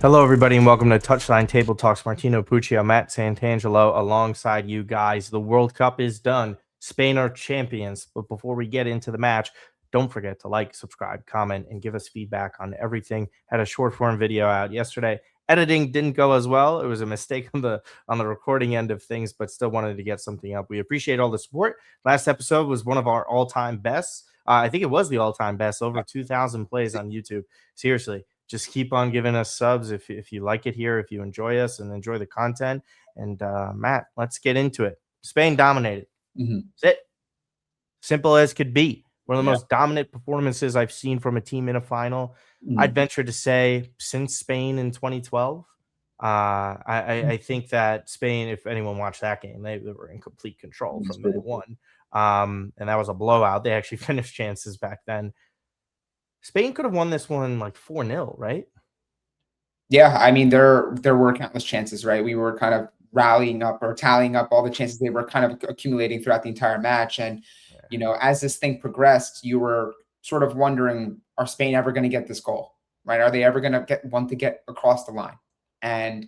Hello, everybody, and welcome to Touchline Table Talks. Martino, Puccio, Matt Santangelo alongside you guys. The World Cup is done. Spain are champions. But before we get into the match, don't forget to like, subscribe, comment, and give us feedback on everything. Had a short form video out yesterday. Editing didn't go as well. It was a mistake on the recording end of things, but still wanted to get something up. We appreciate all the support. Last episode was one of our all-time bests. I think it was the all-time best, over 2,000 plays on YouTube. Seriously. Just keep on giving us subs if you like it here, if you enjoy us and enjoy the content. And Matt, let's get into it. Spain dominated. That's it. Simple as could be. One of the most dominant performances I've seen from a team in a final. I'd venture to say since Spain in 2012. I think that Spain, if anyone watched that game, they were in complete control from minute one. And that was a blowout. They actually finished chances back then. Spain could have won this one like 4-0, right? Yeah, I mean, there were countless chances, right? We were kind of rallying up or tallying up all the chances they were kind of accumulating throughout the entire match. And, you know, as this thing progressed, you were sort of wondering, are Spain ever going to get this goal, right? Are they ever going to get across the line? And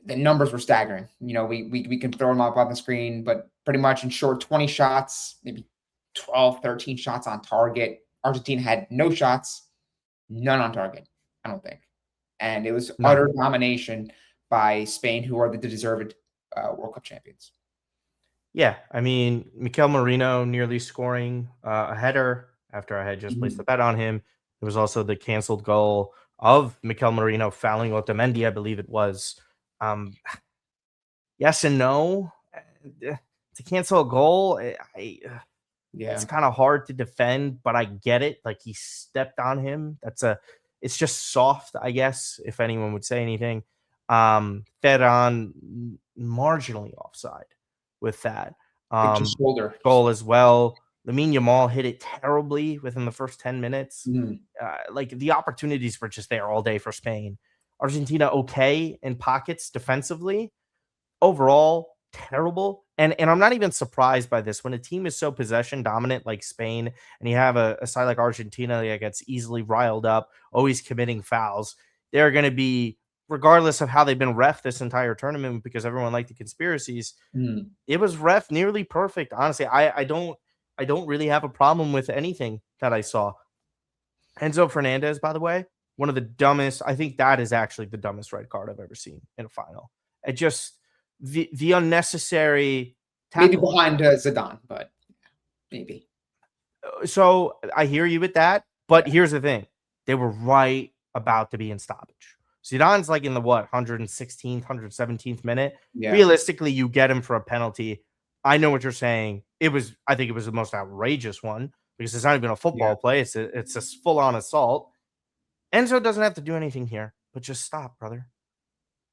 the numbers were staggering. You know, we can throw them up on the screen, but pretty much in short 20 shots, maybe 12, 13 shots on target. Argentina had no shots, none on target, I don't think. And it was utter domination by Spain, who are the deserved World Cup champions. Yeah, I mean, Mikel Martino nearly scoring a header after I had just placed the bet on him. There was also the canceled goal of Mikel Martino fouling Otamendi, I believe it was. Yes and no. To cancel a goal, it's kind of hard to defend, but I get it. Like, he stepped on him. It's just soft, I guess, if anyone would say anything. Fed on marginally offside with that. Shoulder goal as well. Lamine Yamal hit it terribly within the first 10 minutes. Like, the opportunities were just there all day for Spain. Argentina, okay in pockets defensively. Overall, terrible. And I'm not even surprised by this. When a team is so possession dominant like Spain, and you have a side like Argentina that gets easily riled up, always committing fouls, they're going to be, regardless of how they've been ref this entire tournament, because everyone liked the conspiracies, it was ref nearly perfect. Honestly, I don't really have a problem with anything that I saw. Enzo Fernandez, by the way, one of the dumbest. I think that is actually the dumbest red card I've ever seen in a final. It just the unnecessary tackle. Maybe behind Zidane, but maybe. So I hear you with that, but here's the thing: they were right about to be in stoppage. Zidane's like in the 116th, 117th minute. Realistically, you get him for a penalty. I know what you're saying. I think it was the most outrageous one because it's not even a football play. It's a full-on assault. Enzo doesn't have to do anything here, but just stop, brother.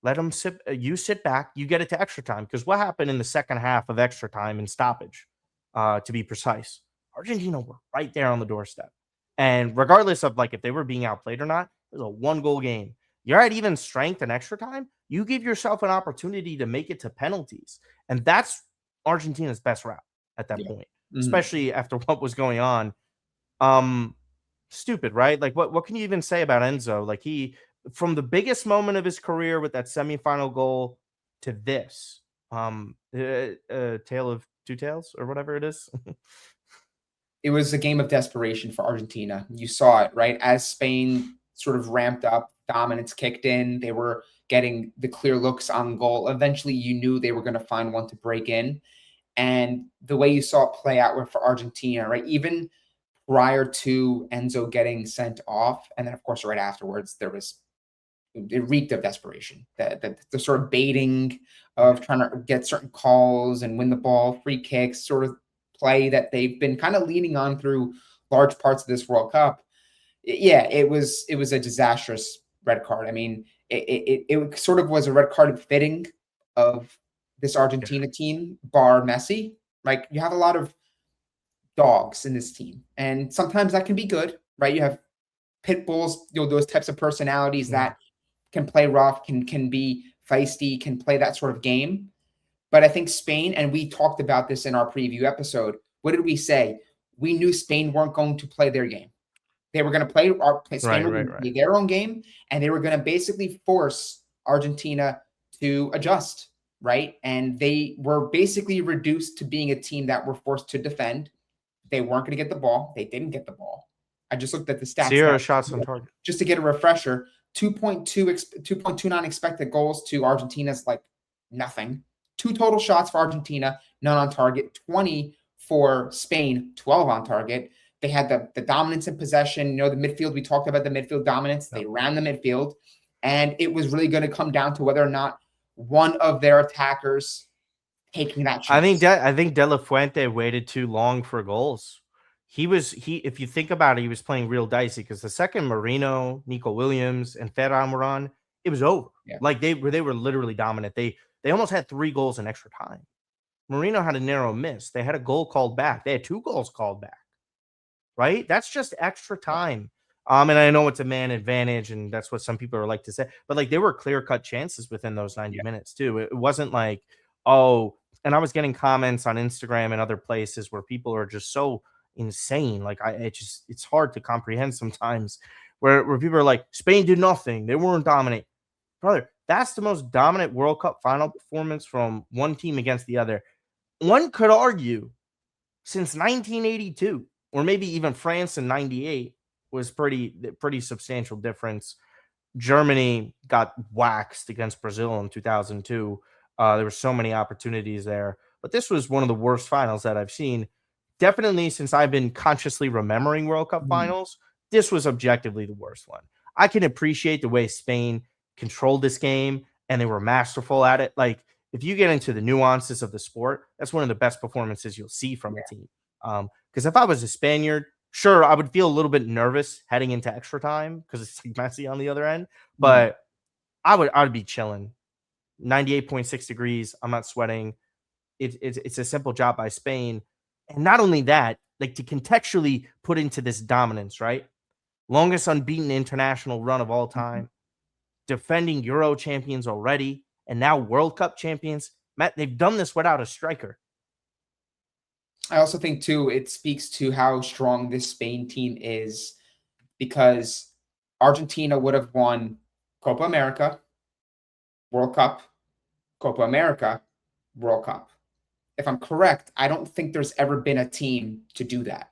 Let him sit. You sit back. You get it to extra time. Because what happened in the second half of extra time and stoppage, to be precise, Argentina were right there on the doorstep. And regardless of like if they were being outplayed or not, it was a one-goal game. You're at even strength and extra time. You give yourself an opportunity to make it to penalties, and that's Argentina's best route at that point, especially after what was going on. Stupid, right? Like, what can you even say about Enzo? Like, he, from the biggest moment of his career with that semifinal goal to this, tale of two tales or whatever it is. It was a game of desperation for Argentina. You saw it, right? As Spain sort of ramped up, dominance kicked in. They were getting the clear looks on goal. Eventually, you knew they were going to find one to break in. And the way you saw it play out for Argentina, right? Even prior to Enzo getting sent off, and then, of course, right afterwards, it reeked of desperation. The sort of baiting of trying to get certain calls and win the ball, free kicks, sort of play that they've been kind of leaning on through large parts of this World Cup. It was a disastrous red card. I mean, it sort of was a red card fitting of this Argentina team, bar Messi. Like, you have a lot of dogs in this team, and sometimes that can be good, right? You have pit bulls, those types of personalities that can play rough, can be feisty, can play that sort of game. But I think Spain, and we talked about this in our preview episode, what did we say? We knew Spain weren't going to play their game. They were going to play Spain were going to Right. play their own game, and they were going to basically force Argentina to adjust, right? And they were basically reduced to being a team that were forced to defend. They weren't going to get the ball. They didn't get the ball. I just looked at the stats 0 now shots on target. just to get a refresher. 2.29 expected goals to Argentina's like nothing. 2 total shots for Argentina, none on target. 20 for Spain, 12 on target. They had the dominance in possession. You know, the midfield, we talked about the midfield dominance. They ran the midfield, and it was really going to come down to whether or not one of their attackers taking that chance. I think De La Fuente waited too long for goals. If you think about it, he was playing real dicey because the second Martino, Nico Williams, and Ferran were on, it was over. Yeah. Like they were literally dominant. They almost had 3 goals in extra time. Marino had a narrow miss. They had a goal called back. They had 2 goals called back. Right? That's just extra time. And I know it's a man advantage, and that's what some people are like to say. But like there were clear-cut chances within those 90 minutes too. It wasn't like, oh, and I was getting comments on Instagram and other places where people are just so insane. Like it's hard to comprehend sometimes where people are like, Spain did nothing. They weren't dominant. Brother, that's the most dominant World Cup final performance from one team against the other. One could argue since 1982, or maybe even France in 98 was pretty substantial difference. Germany got waxed against Brazil in 2002. There were so many opportunities there, but this was one of the worst finals that I've seen. Definitely since I've been consciously remembering World Cup finals, this was objectively the worst one. I can appreciate the way Spain controlled this game and they were masterful at it. Like if you get into the nuances of the sport, that's one of the best performances you'll see from a team. Because if I was a Spaniard, sure, I would feel a little bit nervous heading into extra time because it's like Messi on the other end. But I would be chilling. 98.6 degrees. I'm not sweating. It's a simple job by Spain. And not only that, like to contextually put into this dominance, right? Longest unbeaten international run of all time. Defending Euro champions already. And now World Cup champions. Matt, they've done this without a striker. I also think, too, it speaks to how strong this Spain team is because Argentina would have won Copa America, World Cup, Copa America, World Cup. If I'm correct, I don't think there's ever been a team to do that,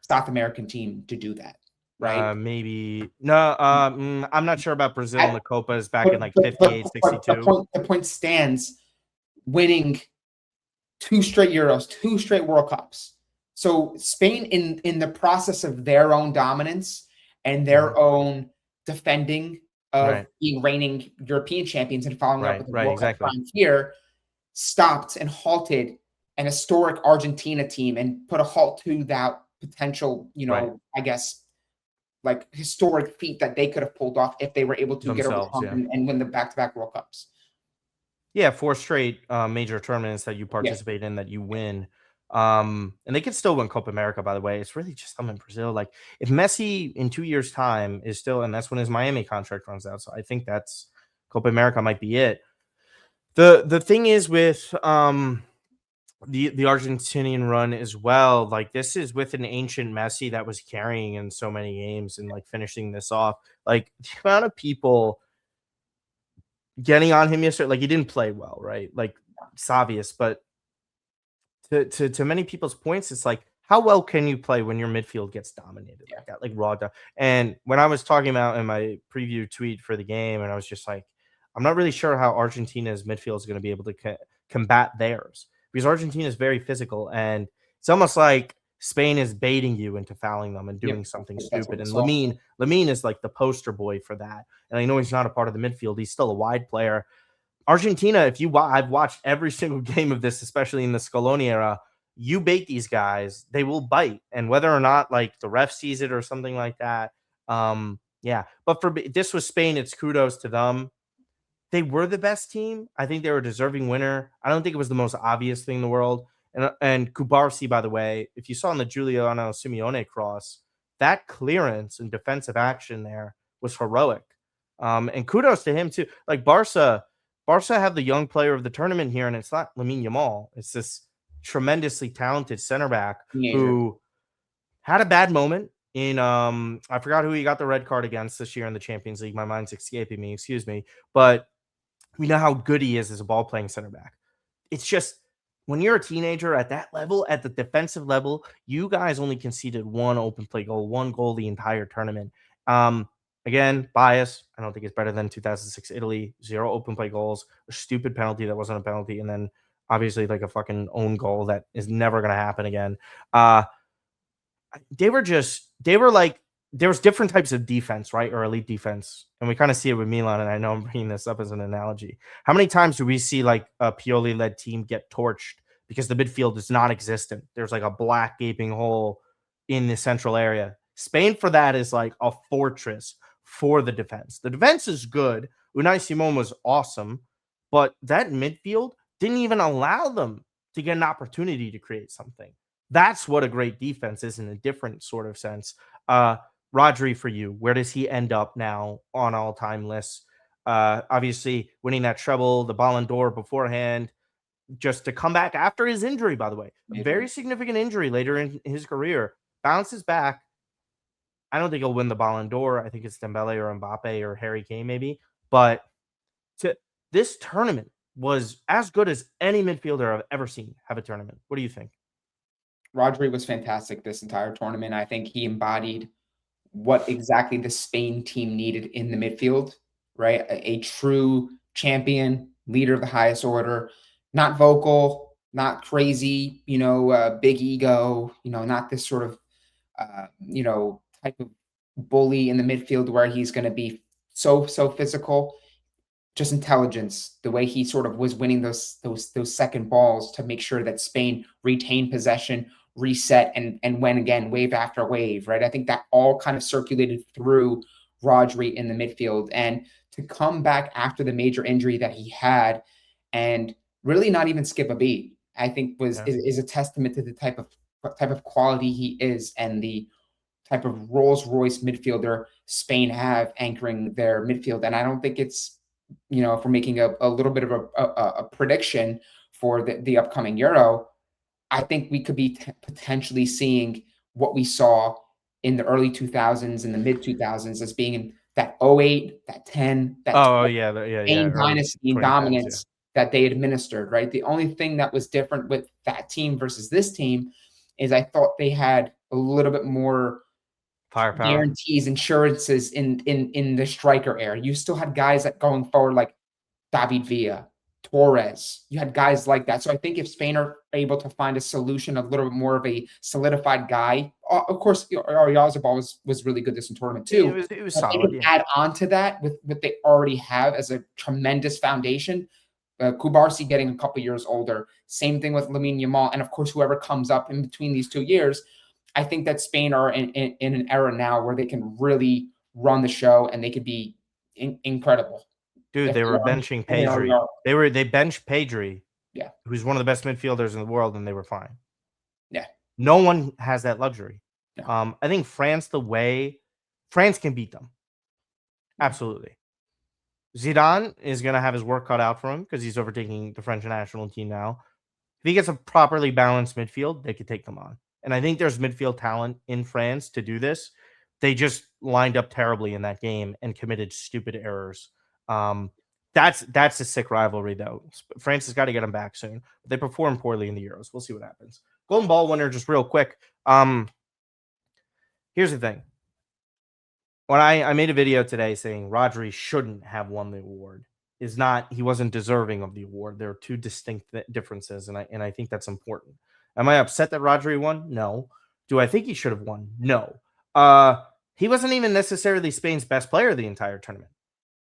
South American team to do that, right? Maybe. No, I'm not sure about Brazil and the Copas back in like 58, 62. The point stands winning 2 straight Euros, 2 straight World Cups. So Spain, in the process of their own dominance and their own defending of being reigning European champions and following up with the World Cup prime here, stopped and halted an historic Argentina team and put a halt to that potential, I guess, like historic feat that they could have pulled off if they were able to get over the hump and win the back-to-back World Cups. Yeah, 4 straight major tournaments that you participate in that you win. And they can still win Copa America, by the way. It's really just them in Brazil. Like if Messi in 2 years' time is still, and that's when his Miami contract runs out. So I think that's Copa America might be it. The thing is with the Argentinian run as well, like this is with an ancient Messi that was carrying in so many games and like finishing this off. Like the amount of people getting on him yesterday, like he didn't play well, right? Like it's obvious, but to many people's points, it's like how well can you play when your midfield gets dominated like that, like raw down. And when I was talking about in my preview tweet for the game, and I was just like, I'm not really sure how Argentina's midfield is going to be able to combat theirs because Argentina is very physical, and it's almost like Spain is baiting you into fouling them and doing something stupid. And Lamine is like the poster boy for that. And I know he's not a part of the midfield. He's still a wide player. Argentina, I've watched every single game of this, especially in the Scaloni era. You bait these guys, they will bite. And whether or not like the ref sees it or something like that, But for this was Spain, it's kudos to them. They were the best team. I think they were a deserving winner. I don't think it was the most obvious thing in the world. And Kubarsi, by the way, if you saw in the Giuliano Simeone cross, that clearance and defensive action there was heroic. And kudos to him too. Like Barca have the young player of the tournament here, and it's not Lamine Yamal. It's this tremendously talented center back who had a bad moment, in I forgot who he got the red card against this year in the Champions League. My mind's escaping me, excuse me. But we know how good he is as a ball playing center back. It's just when you're a teenager at that level, at the defensive level, you guys only conceded one open play goal, one goal the entire tournament. Again, bias. I don't think it's better than 2006 Italy. 0 open play goals, a stupid penalty that wasn't a penalty, and then obviously like a fucking own goal that is never going to happen again. They were like, there was different types of defense, right? Or elite defense. And we kind of see it with Milan. And I know I'm bringing this up as an analogy. How many times do we see like a Pioli led team get torched because the midfield is non existent? There's like a black gaping hole in the central area. Spain for that is like a fortress for the defense. The defense is good. Unai Simon was awesome, but that midfield didn't even allow them to get an opportunity to create something. That's what a great defense is in a different sort of sense. Rodri, for you, where does he end up now on all-time lists? Obviously, winning that treble, the Ballon d'Or beforehand, just to come back after his injury, by the way. A very significant injury later in his career. Bounces back. I don't think he'll win the Ballon d'Or. I think it's Dembele or Mbappe or Harry Kane maybe. But this tournament was as good as any midfielder I've ever seen have a tournament. What do you think? Rodri was fantastic this entire tournament. I think he embodied what exactly the Spain team needed in the midfield, right? A true champion, leader of the highest order, not vocal, not crazy, big ego, not this sort of, type of bully in the midfield where he's going to be so physical. Just intelligence, the way he sort of was winning those second balls to make sure that Spain retained possession, reset, and went again wave after wave, right? I think that all kind of circulated through Rodri in the midfield, and to come back after the major injury that he had and really not even skip a beat, I think is a testament to the type of quality he is and the type of Rolls Royce midfielder Spain have anchoring their midfield. And I don't think it's, if we're making a little bit of a prediction for the upcoming Euro, I think we could be potentially seeing what we saw in the early 2000s and the mid 2000s as being in that 08, that 10, that Spain dynasty and dominance that they administered, right? The only thing that was different with that team versus this team is I thought they had a little bit more firepower, guarantees, insurances in the striker area. You still had guys that going forward like David Villa, Torres. You had guys like that. So I think if Spain are able to find a solution, a little bit more of a solidified guy, of course, Oyarzabal was really good this tournament too. It was solid. Add on to that with what they already have as a tremendous foundation. Kubarsi getting a couple years older. Same thing with Lamine Yamal, and of course, whoever comes up in between these 2 years. I think that Spain are in an era now where they can really run the show and they could be incredible. Dude, they were benching Pedri. They benched Pedri, who's one of the best midfielders in the world, and they were fine. Yeah. No one has that luxury. No. I think France can beat them. Absolutely. Zidane is going to have his work cut out for him because he's overtaking the French national team now. If he gets a properly balanced midfield, they could take them on. And I think there's midfield talent in France to do this. They just lined up terribly in that game and committed stupid errors. That's a sick rivalry, though. France has got to get them back soon. But they perform poorly in the Euros. We'll see what happens. Golden Ball winner, just real quick. Here's the thing. When I made a video today saying Rodri shouldn't have won the award, he wasn't deserving of the award. There are two distinct differences, and I think that's important. Am I upset that Rodri won? No. Do I think he should have won? No. He wasn't even necessarily Spain's best player the entire tournament.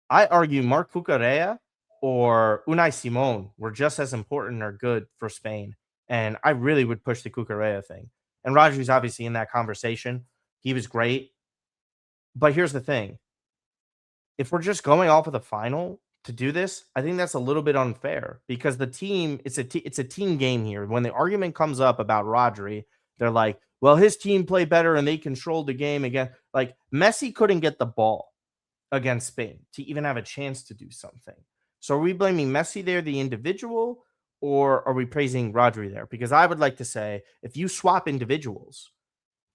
I argue Marc Cucurella or Unai Simon were just as important or good for Spain, and I really would push the Cucurella thing. And Rodri's obviously in that conversation. He was great. But here's the thing. If we're just going off of the final to do this, I think that's a little bit unfair because the team, it's a team game here. When the argument comes up about Rodri, they're like, well, his team played better and they controlled the game again. Like Messi couldn't get the ball against Spain to even have a chance to do something. So are we blaming Messi there, the individual, or are we praising Rodri there? Because I would like to say if you swap individuals,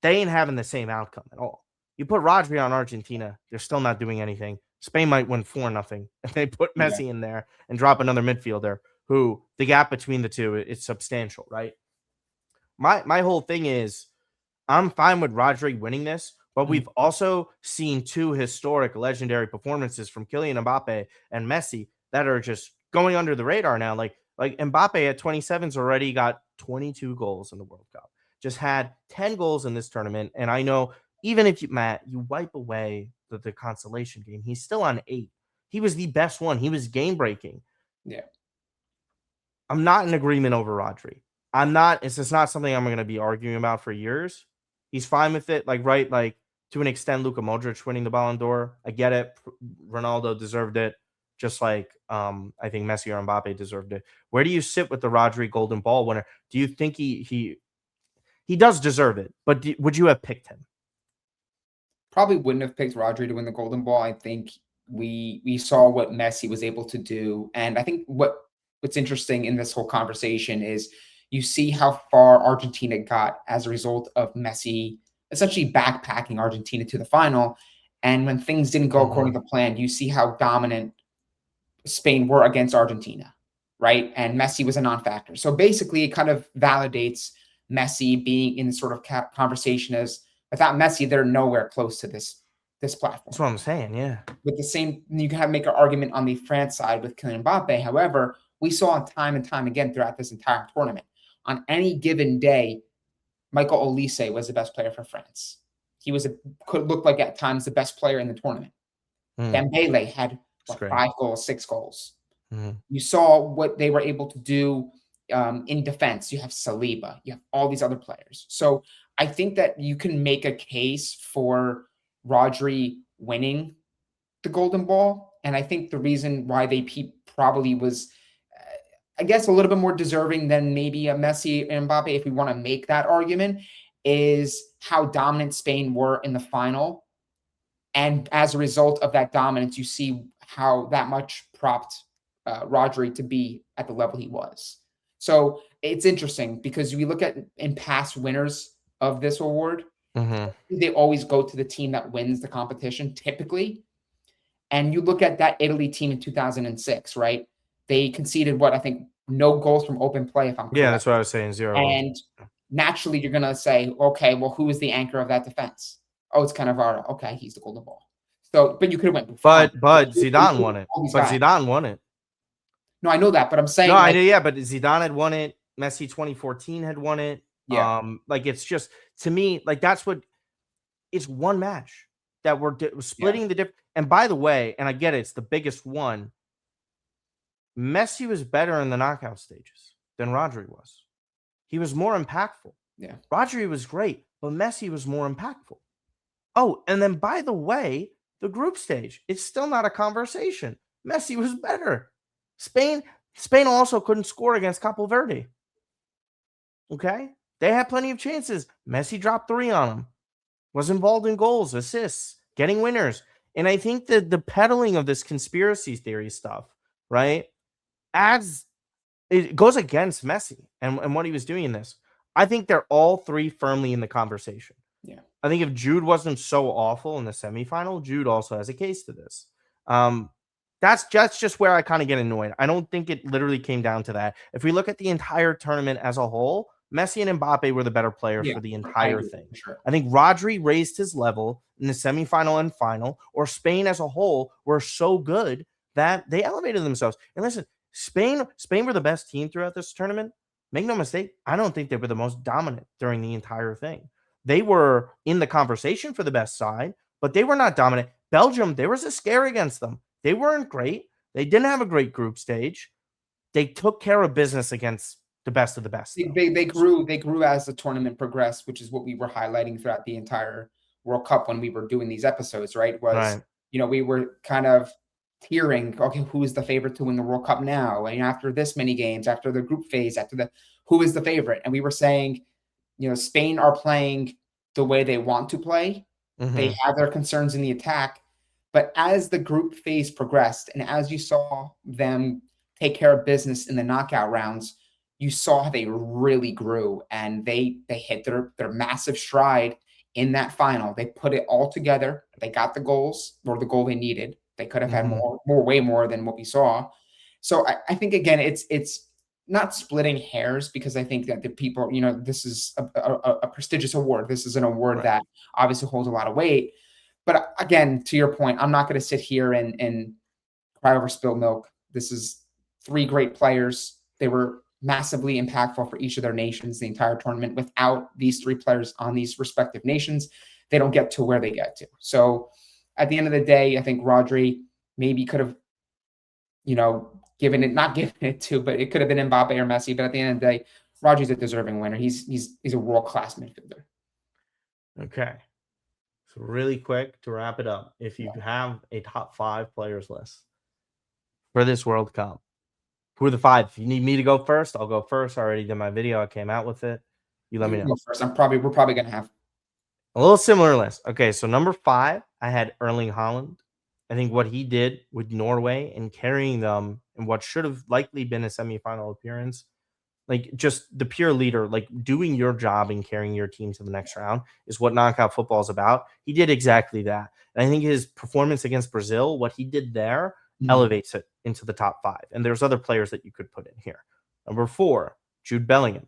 they ain't having the same outcome at all. You put Rodri on Argentina, they're still not doing anything. Spain might win 4-0 if they put Yeah. Messi in there and drop another midfielder who the gap between the two is substantial, right? My whole thing is I'm fine with Rodri winning this, but we've also seen two historic legendary performances from Kylian Mbappe and Messi that are just going under the radar now. Like Mbappe at 27's already got 22 goals in the World Cup. Just had 10 goals in this tournament. And I know even if you wipe away the consolation game, he's still on 8. He was the best one. He was game breaking. Yeah. I'm not in agreement over Rodri. I'm not. It's just not something I'm going to be arguing about for years. He's fine with it. Like to an extent, Luka Modric winning the Ballon d'Or. I get it. Ronaldo deserved it, just like I think Messi or Mbappe deserved it. Where do you sit with the Rodri Golden Ball winner? Do you think he does deserve it? But would you have picked him? Probably wouldn't have picked Rodri to win the Golden Ball. I think we saw what Messi was able to do, and I think what's interesting in this whole conversation is you see how far Argentina got as a result of Messi essentially backpacking Argentina to the final. And when things didn't go according to plan, you see how dominant Spain were against Argentina, right? And Messi was a non-factor. So basically, it kind of validates Messi being in sort of conversation as without Messi, they're nowhere close to this platform. That's what I'm saying. Yeah. With the same, you can make an argument on the France side with Kylian Mbappe. However, we saw time and time again throughout this entire tournament. On any given day, Michael Olise was the best player for France. He could look like at times the best player in the tournament. Dembele had 5 goals, 6 goals. You saw what they were able to do in defense. You have Saliba. You have all these other players. So I think that you can make a case for Rodri winning the Golden Ball. And I think the reason why they probably was, I guess, a little bit more deserving than maybe a Messi and Mbappe, if we want to make that argument, is how dominant Spain were in the final. And as a result of that dominance, you see how that much propped Rodri to be at the level he was. So it's interesting because we look at in past winners of this award, they always go to the team that wins the competition typically. And you look at that Italy team in 2006, right? They conceded I think no goals from open play, if I'm correct. Yeah, that's what I was saying, 0 And naturally, you're going to say, okay, well, who is the anchor of that defense? Oh, it's Cannavaro. Okay, he's the Golden Ball. So, but you could have went But Zidane won it. But Zidane won it. No, I know that, but I'm saying. No, I know, yeah, but Zidane had won it. Messi 2014 had won it. Yeah. It's just, to me, that's what, it's one match that we're splitting the difference. And by the way, and I get it, it's the biggest one. Messi was better in the knockout stages than Rodri was. He was more impactful. Yeah. Rodri was great, but Messi was more impactful. Oh, and then by the way, the group stage, it's still not a conversation. Messi was better. Spain also couldn't score against Capo Verde. Okay? They had plenty of chances. Messi dropped 3 on them. Was involved in goals, assists, getting winners. And I think that the peddling of this conspiracy theory stuff, right, it goes against Messi and what he was doing in this. I think they're all 3 firmly in the conversation. Yeah. I think if Jude wasn't so awful in the semifinal, Jude also has a case to this. That's just where I kind of get annoyed. I don't think it literally came down to that. If we look at the entire tournament as a whole, Messi and Mbappe were the better player for the entire thing. Sure. I think Rodri raised his level in the semifinal and final, or Spain as a whole were so good that they elevated themselves. And listen, Spain were the best team throughout this tournament. Make no mistake, I don't think they were the most dominant during the entire thing. They were in the conversation for the best side, but they were not dominant. Belgium, there was a scare against them. They weren't great. They didn't have a great group stage. They took care of business against the best of the best. They grew as the tournament progressed, which is what we were highlighting throughout the entire World Cup when we were doing these episodes, right? We were kind of hearing, okay, who is the favorite to win the World Cup now? And after this many games, after the group phase, who is the favorite? And we were saying, Spain are playing the way they want to play. They have their concerns in the attack. But as the group phase progressed and as you saw them take care of business in the knockout rounds, you saw how they really grew and they hit their massive stride. in that final. They put it all together. They got the goals or the goal they needed. They could have had way more than what we saw. So I think again, it's not splitting hairs, because I think that the people, this is a prestigious award. This is an award that obviously holds a lot of weight. But again, to your point, I'm not going to sit here and cry over spilled milk. This is 3 great players. They were massively impactful for each of their nations the entire tournament. Without these 3 players on these respective nations, they don't get to where they get to. So at the end of the day, I think Rodri maybe could have, not given it to, but it could have been Mbappe or Messi. But at the end of the day, Rodri's a deserving winner. He's a world-class midfielder. Okay. So really quick to wrap it up, if you have a top 5 players list for this World Cup, who are the 5? If you need me to go first, I'll go first. I already did my video. I came out with it. You let me know. Go first. We're probably going to have a little similar list. Okay, so number 5, I had Erling Haaland. I think what he did with Norway and carrying them in what should have likely been a semifinal appearance, like just the pure leader, like doing your job and carrying your team to the next round is what knockout football is about. He did exactly that. And I think his performance against Brazil, what he did there, elevates it into the top 5. And there's other players that you could put in here. Number 4, Jude Bellingham.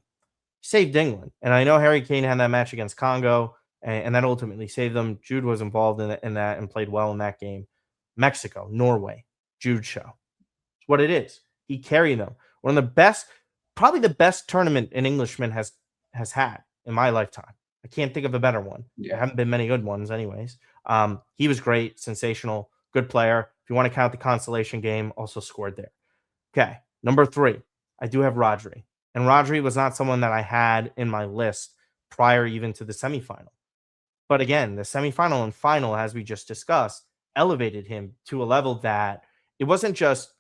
Saved England. And I know Harry Kane had that match against Congo, and that ultimately saved them. Jude was involved in that and played well in that game. Mexico, Norway, Jude show. It's what it is. He carried them. One of the best, probably the best tournament an Englishman has had in my lifetime. I can't think of a better one. There haven't been many good ones anyways. He was great, sensational, good player. If you want to count the consolation game, also scored there. Okay, number 3, I do have Rodri. And Rodri was not someone that I had in my list prior even to the semifinal. But again, the semifinal and final, as we just discussed, elevated him to a level that it wasn't just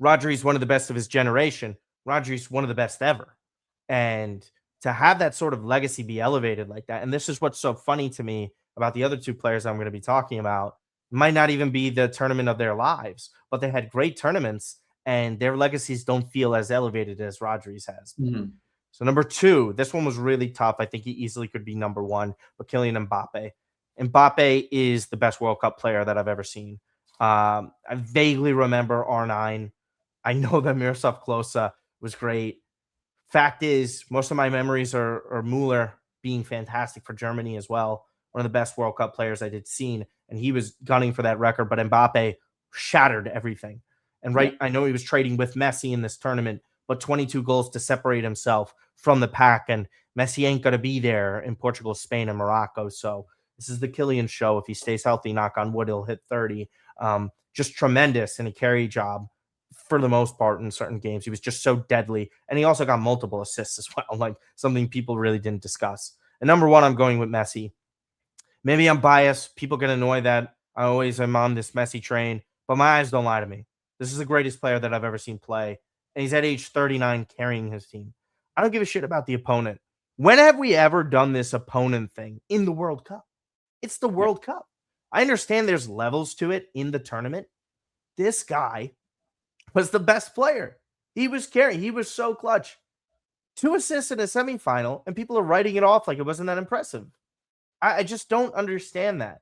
Rodri's one of the best of his generation. Rodri's one of the best ever. And to have that sort of legacy be elevated like that, and this is what's so funny to me about the other 2 players I'm going to be talking about, might not even be the tournament of their lives, but they had great tournaments and their legacies don't feel as elevated as Rodri's has. So number 2, this one was really tough. I think he easily could be number 1, but Kylian Mbappe. Mbappe is the best World Cup player that I've ever seen. I vaguely remember R9. I know that Miroslav Klose was great. Fact is, most of my memories are Müller being fantastic for Germany as well. One of the best World Cup players I did seen, and he was gunning for that record, but Mbappe shattered everything. And I know he was trading with Messi in this tournament, but 22 goals to separate himself from the pack, and Messi ain't going to be there in Portugal, Spain, and Morocco. So this is the Kylian show. If he stays healthy, knock on wood, he'll hit 30. Just tremendous in a carry job for the most part in certain games. He was just so deadly. And he also got multiple assists as well, like something people really didn't discuss. And number 1, I'm going with Messi. Maybe I'm biased. People get annoyed that I always am on this Messi train, but my eyes don't lie to me. This is the greatest player that I've ever seen play. And he's at age 39 carrying his team. I don't give a shit about the opponent. When have we ever done this opponent thing in the World Cup? It's the World Cup. I understand there's levels to it in the tournament. This guy was the best player. He was carrying. He was so clutch. 2 assists in a semifinal, and people are writing it off like it wasn't that impressive. I just don't understand that.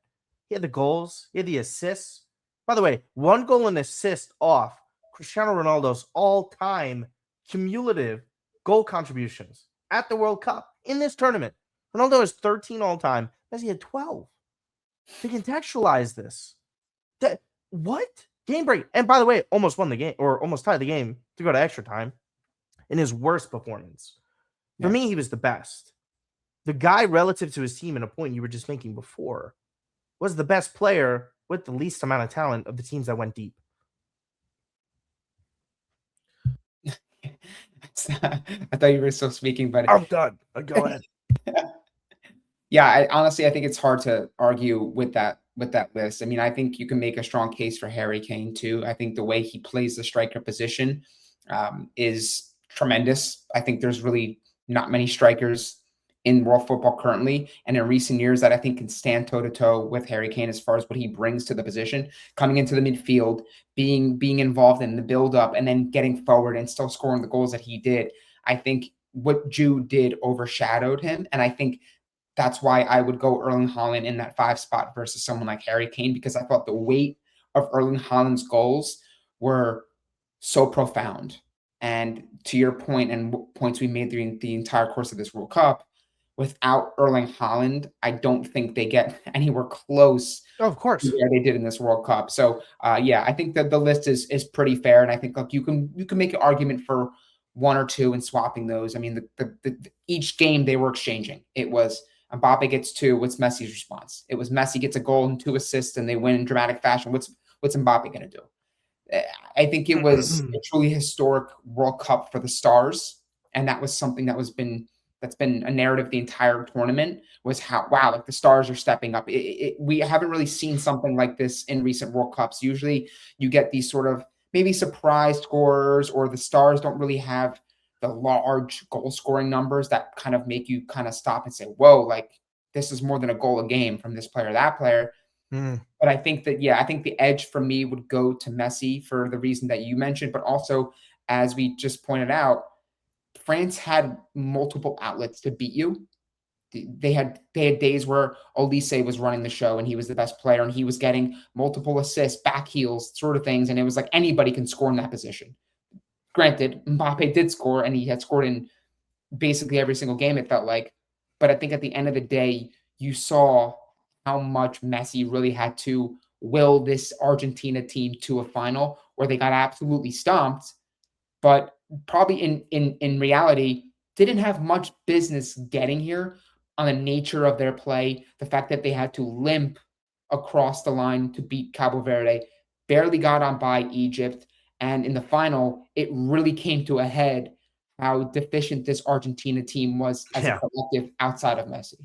He had the goals. He had the assists. By the way, 1 goal and assist off Cristiano Ronaldo's all-time cumulative goal contributions at the World Cup in this tournament. Ronaldo has 13 all-time. Messi had 12. To contextualize this, what? Game break. And by the way, almost won the game, or almost tied the game to go to extra time in his worst performance. For me, he was the best. The guy relative to his team, and a point you were just making before, was the best player with the least amount of talent of the teams that went deep. I thought you were still speaking, but I'm done. Go ahead. Yeah, honestly, I think it's hard to argue with that list. I mean, I think you can make a strong case for Harry Kane too. I think the way he plays the striker position is tremendous. I think there's really not many strikers in world football currently and in recent years that I think can stand toe-to-toe with Harry Kane as far as what he brings to the position, coming into the midfield, being involved in the build-up, and then getting forward and still scoring the goals that he did. I think what Jude did overshadowed him, and I think That's why I would go Erling Haaland in that 5 spot versus someone like Harry Kane, because I thought the weight of Erling Haaland's goals were so profound. And to your point and points we made during the entire course of this World Cup, without Erling Haaland, I don't think they get anywhere close Oh, of to course. where they did in this World Cup. So yeah, I think that the list is pretty fair, and I think like you can make an argument for one or two and swapping those. I mean, each game they were exchanging. It was Mbappe gets 2. What's Messi's response? It was Messi gets a goal and 2 assists, and they win in dramatic fashion. What's Mbappe going to do? I think it was a truly historic World Cup for the Stars, and that was something that's been a narrative the entire tournament, was how, wow, like the Stars are stepping up. We haven't really seen something like this in recent World Cups. Usually you get these sort of maybe surprise scorers, or the Stars don't really have the large goal scoring numbers that kind of make you kind of stop and say, whoa, like this is more than a goal a game from this player or that player. But I think that, yeah, I think the edge for me would go to Messi for the reason that you mentioned, but also, as we just pointed out, France had multiple outlets to beat you. They had days where Olise was running the show and he was the best player and he was getting multiple assists, back heels, sort of things, and it was like anybody can score in that position. Granted, Mbappe did score and he had scored in basically every single game, it felt like. But I think at the end of the day, you saw how much Messi really had to will this Argentina team to a final where they got absolutely stomped, but probably in reality didn't have much business getting here on the nature of their play, the fact that they had to limp across the line to beat Cabo Verde, barely got on by Egypt, and in the final, it really came to a head how deficient this Argentina team was as a Yeah. collective outside of Messi.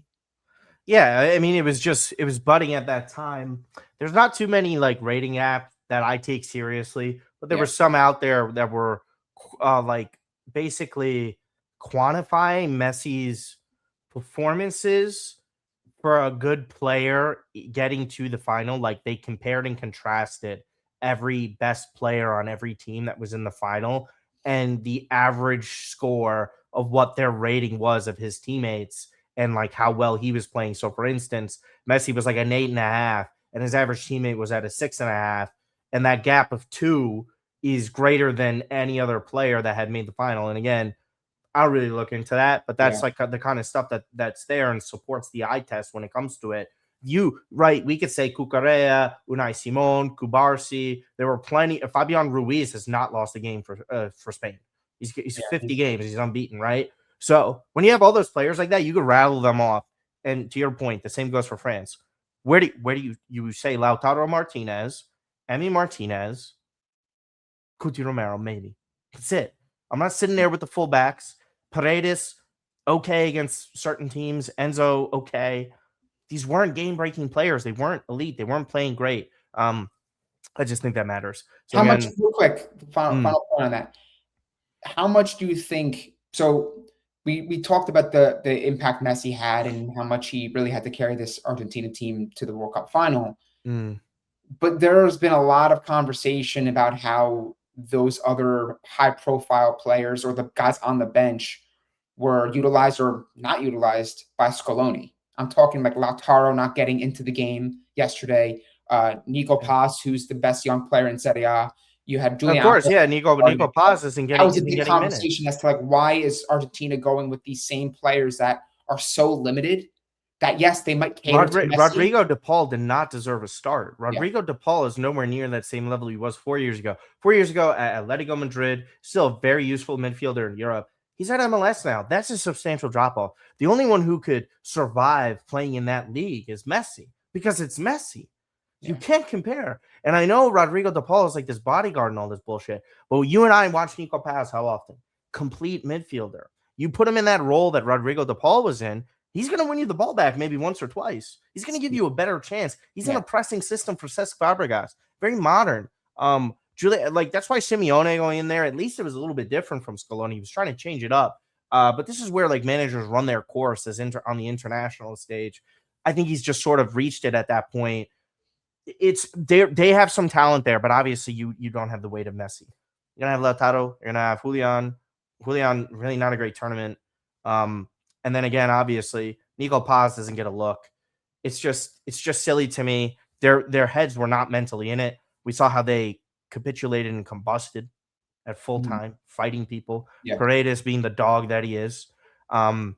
Yeah, I mean, it was budding at that time. There's not too many like rating apps that I take seriously, but there Yeah. were some out there that were like basically quantifying Messi's performances for a good player getting to the final. Like they compared and contrasted every best player on every team that was in the final and the average score of what their rating was of his teammates and like how well he was playing. So, for instance, Messi was like an 8.5, and his average teammate was at a 6.5, and that gap of 2 is greater than any other player that had made the final. And again, I'll really look into that, but Yeah. that's like the kind of stuff that's there and supports the eye test when it comes to it. Right? We could say Cucurella, Unai Simon, Kubarsi. There were plenty. Fabian Ruiz has not lost a game for Spain. He's Yeah. 50 games. He's unbeaten, right? So when you have all those players like that, you could rattle them off. And to your point, the same goes for France. Where do you say Lautaro Martinez, Emi Martinez, Cuti Romero, maybe. That's it. I'm not sitting there with the fullbacks. Paredes, okay against certain teams. Enzo, okay. These weren't game-breaking players. They weren't elite. They weren't playing great. I just think that matters. So How much, again, real quick, final point on that. How much do you think? So we talked about the impact Messi had and how much he really had to carry this Argentina team to the World Cup final. But there's been a lot of conversation about how those other high-profile players or the guys on the bench were utilized or not utilized by Scaloni. I'm talking like Lautaro not getting into the game yesterday, Nico Paz, who's the best young player in Serie A. You had of Julian course, Alvarez. yeah, Nico Paz isn't That was a isn't big getting minutes. conversation as to like why is Argentina going with these same players that are so limited that yes, they might cater to Messi. Rodrigo de Paul did not deserve a start. Yeah. Rodrigo de Paul is nowhere near that same level he was 4 years ago. 4 years ago at Atletico Madrid, still a very useful midfielder in Europe. He's at MLS now. That's a substantial drop off. The only one who could survive playing in that league is Messi because it's Messi. You can't compare. And I know Rodrigo de Paul is like this bodyguard and all this bullshit, but you and I watch Nico Paz how often? Complete midfielder. You put him in that role that Rodrigo de Paul was in, he's going to win you the ball back maybe once or twice. He's going to give you a better chance. He's in a pressing system for Cesc Fabregas. Very modern. Julia, like that's why Simeone going in there, at least it was a little bit different from Scaloni. He was trying to change it up. But this is where like managers run their course as on the international stage. I think he's just sort of reached it at that point. They have some talent there, but obviously you don't have the weight of Messi. You're gonna have Lautaro, you're gonna have Julian really not a great tournament. And then again, obviously Nico Paz doesn't get a look. It's just silly to me. Their heads were not mentally in it. We saw how they capitulated and combusted at full Mhm. time, fighting people. Yeah. Paredes being the dog that he is. Um,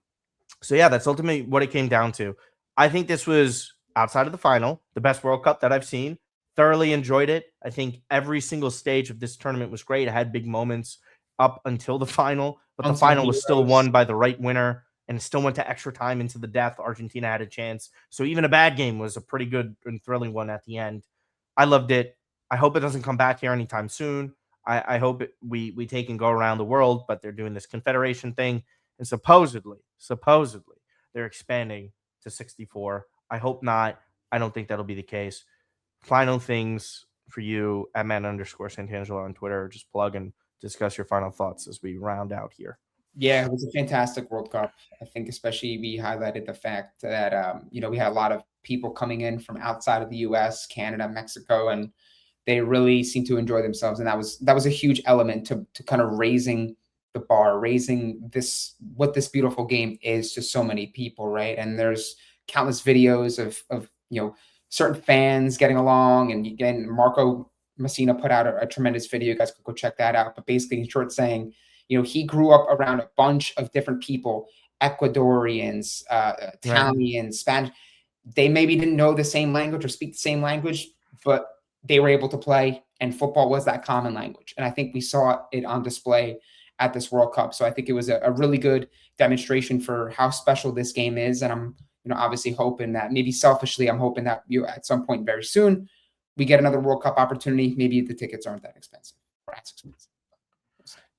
so yeah, that's ultimately what it came down to. I think this was outside of the final, the best World Cup that I've seen. Thoroughly enjoyed it. I think every single stage of this tournament was great. It had big moments up until the final, but the Unsung final was still heroes. won by the right winner and it still went to extra time into the death. Argentina had a chance. So even a bad game was a pretty good and thrilling one at the end. I loved it. I hope it doesn't come back here anytime soon. I hope we take and go around the world, but they're doing this confederation thing, and supposedly they're expanding to 64. I hope not. I don't think that'll be the case. Final things for you at man_Santangelo on Twitter. Just plug and discuss your final thoughts as we round out here. Yeah, it was a fantastic World Cup. I think especially we highlighted the fact that we had a lot of people coming in from outside of the US, Canada, Mexico, and they really seemed to enjoy themselves. And that was a huge element to kind of raising the bar, raising this what this beautiful game is to so many people, right? And there's countless videos of certain fans getting along, and again, Marco Messina put out a tremendous video. You guys could go check that out. But basically, in short, saying he grew up around a bunch of different people, Ecuadorians, Right. Italians, Spanish. They maybe didn't know the same language or speak the same language, but they were able to play, and football was that common language. And I think we saw it on display at this World Cup. So I think it was a really good demonstration for how special this game is. And I'm, obviously hoping that maybe selfishly, I'm hoping that at some point very soon, we get another World Cup opportunity. Maybe the tickets aren't that expensive or as expensive.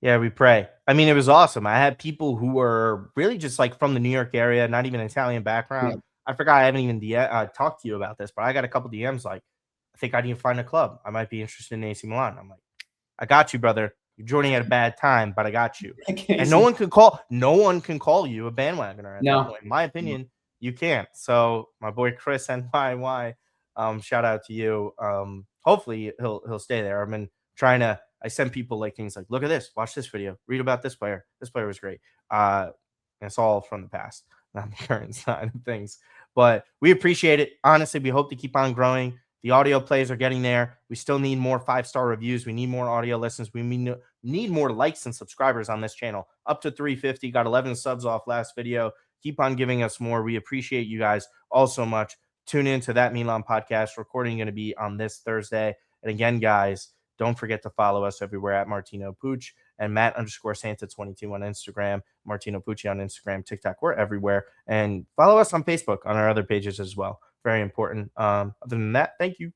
Yeah, we pray. I mean, it was awesome. I had people who were really just like from the New York area, not even Italian background. Yeah. I forgot I haven't even talked to you about this, but I got a couple DMs like, I think I need to find a club. I might be interested in AC Milan. I'm like, I got you, brother. You're joining at a bad time, but I got you. And no one can call you a bandwagoner at that No. point. In my opinion, you can't. So my boy Chris NYY, shout out to you. Hopefully he'll stay there. I've been trying to. I send people like things like, look at this, watch this video, read about this player. This player was great. And it's all from the past, not the current side of things. But we appreciate it. Honestly, we hope to keep on growing. The audio plays are getting there. We still need more 5-star reviews. We need more audio listens. We need more likes and subscribers on this channel. Up to 350. Got 11 subs off last video. Keep on giving us more. We appreciate you guys all so much. Tune in to That Milan podcast. Recording going to be on this Thursday. And again, guys, don't forget to follow us everywhere at Martino Puccio and Matt_Santa22 on Instagram, Martino Puccio on Instagram, TikTok. We're everywhere. And follow us on Facebook on our other pages as well. Very important. Other than that, thank you.